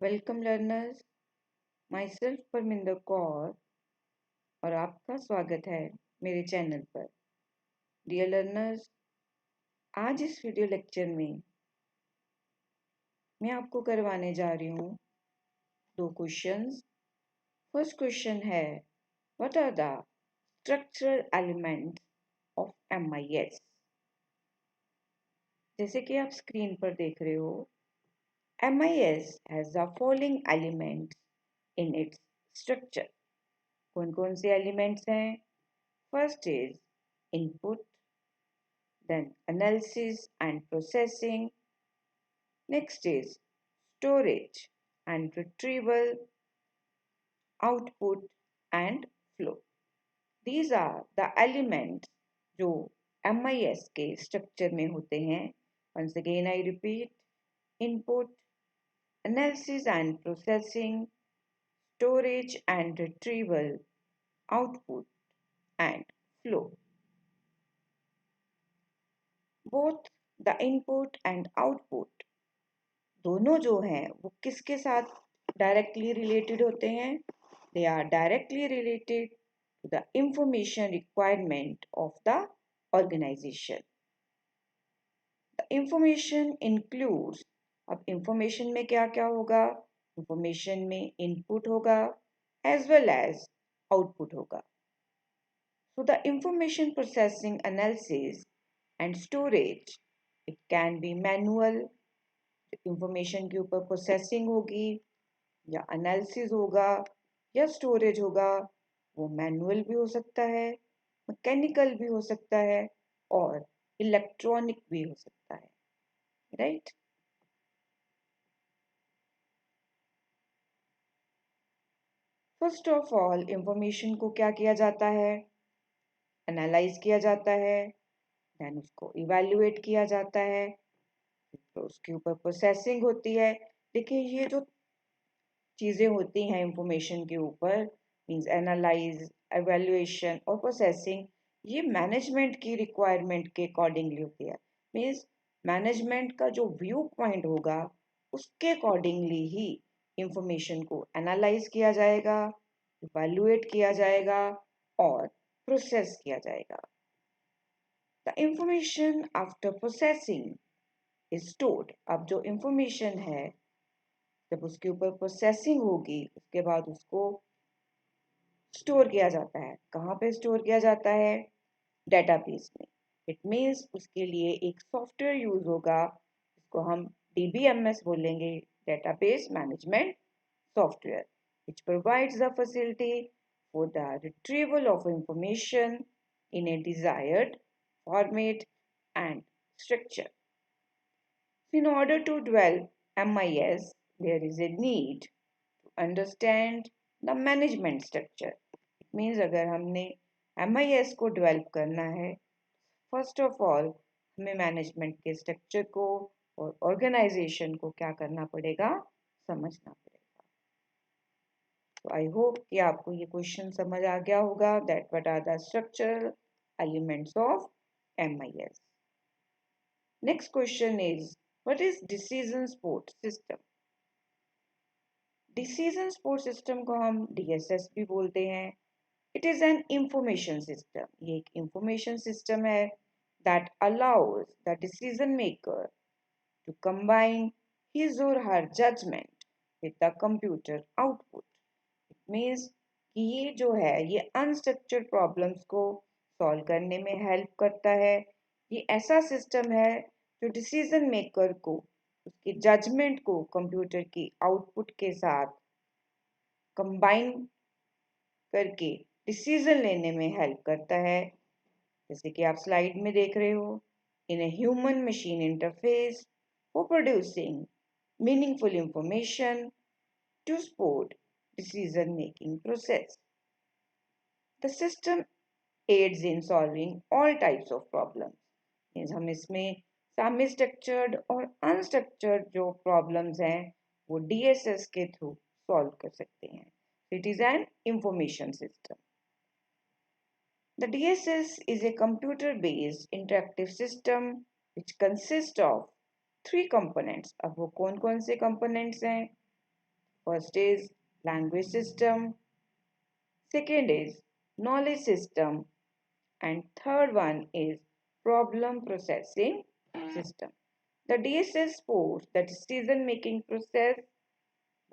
Welcome learners, my self Parminder Kaur और आपका स्वागत है मेरे चैनल पर। डियर लर्नर्स, आज इस वीडियो लेक्चर में मैं आपको करवाने जा रही हूँ दो क्वेश्चंस। फर्स्ट क्वेश्चन है, what are the structural elements of MIS। जैसे कि आप स्क्रीन पर देख रहे हो, MIS has the following elements in its structure. कौन कौन से एलिमेंट्स हैं? First is input, then analysis and processing. Next is storage and retrieval, output and flow. These are the elements जो MIS के स्ट्रक्चर में होते हैं. Once again I repeat: input, analysis and processing, storage and retrieval, output and flow. Both the input and output दोनों जो हैं वो किसके साथ डायरेक्टली रिलेटेड होते हैं? They are directly related to the information requirement of the organisation. The information includes, अब information में क्या क्या होगा? इंफॉर्मेशन में इनपुट होगा एज वेल एज आउटपुट होगा। So the information processing, analysis and storage, it can be manual, information के ऊपर प्रोसेसिंग होगी या एनालिसिस होगा या स्टोरेज होगा। वो मैनुअल भी हो सकता है, मैकेनिकल भी हो सकता है और इलेक्ट्रॉनिक भी हो सकता है, right? First of all information को क्या किया जाता है? एनालाइज किया जाता है, देन उसको इवैल्यूएट किया जाता है, तो उसके ऊपर प्रोसेसिंग होती है। देखिए, ये जो चीज़ें होती हैं इंफॉर्मेशन के ऊपर, मींस एनालाइज, एवेल्युएशन और प्रोसेसिंग, ये मैनेजमेंट की रिक्वायरमेंट के अकॉर्डिंगली होती है। मींस मैनेजमेंट का जो व्यू पॉइंट होगा उसके अकॉर्डिंगली ही इंफॉर्मेशन को एनालाइज किया जाएगा, इवैल्यूएट किया जाएगा और प्रोसेस किया जाएगा। The information after processing is stored. अब जो इंफॉर्मेशन है, जब उसके ऊपर प्रोसेसिंग होगी उसके बाद उसको स्टोर किया जाता है। कहाँ पे स्टोर किया जाता है? डेटाबेस में। इट मीन्स उसके लिए एक सॉफ्टवेयर यूज होगा, इसको हम DBMS बोलेंगे, database management software, which provides the facility for the retrieval of information in a desired format and structure. In order to develop MIS, there is a need to understand the management structure. It means अगर हमने MIS को develop करना है, first of all हमें management के structure को और organisation को क्या करना पड़ेगा? समझना पड़ेगा। तो आई होप कि आपको ये क्वेश्चन समझ आ गया होगा, that what are the structural elements of MIS. Next question is, what is decision support system? Decision support system को हम DSS भी बोलते हैं। It is an information system. ये एक इंफॉर्मेशन सिस्टम है that allows the decision maker to combine his or her judgement with the computer output. It means कि ये जो है ये अनस्ट्रक्चर्ड प्रॉब्लम्स को सॉल्व करने में हेल्प करता है। ये ऐसा सिस्टम है जो डिसीजन मेकर को उसके जजमेंट को कंप्यूटर की आउटपुट के साथ कंबाइन करके डिसीजन लेने में हेल्प करता है। जैसे कि आप स्लाइड में देख रहे हो, in a human machine interface for producing meaningful information to support decision making process. The system aids in solving all types of problems. Means हम इसमें सेमी स्ट्रक्चर्ड और अनस्ट्रक्चर्ड जो प्रॉब्लम्स हैं वो DSS के थ्रू सॉल्व कर सकते हैं। It is an information system. The DSS is a computer-based interactive system which consists of three components. अब वो कौन कौन से components हैं? First is language system, second is knowledge system, and third one is problem processing system. The DSS supports the decision making process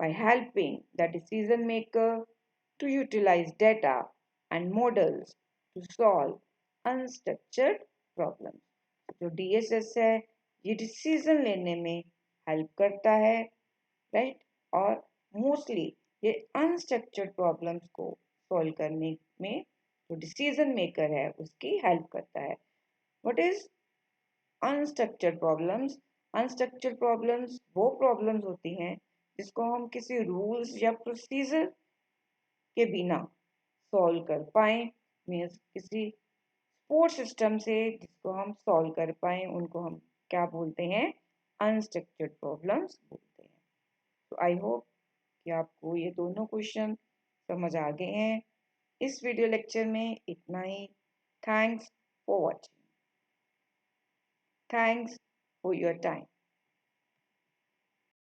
by helping the decision maker to utilize data and models to solve unstructured problems. जो DSS है ये decision लेने में help करता है, right, और mostly ये unstructured problems को सॉल्व करने में जो डिसीजन मेकर है उसकी हेल्प करता है. What is unstructured problems? Unstructured problems वो प्रॉब्लम्स होती हैं जिसको हम किसी रूल्स या प्रोसीजर के बिना सॉल्व कर पाए, मीन्स किसी सपोर्ट सिस्टम से जिसको हम सॉल्व कर पाए उनको हम क्या बोलते हैं? अनस्ट्रक्चर्ड प्रॉब्लम्स बोलते हैं. तो आई होप कि आपको ये दोनों क्वेश्चन समझ आ गए हैं. इस वीडियो लेक्चर में इतना ही. Thanks for watching. Thanks for your time.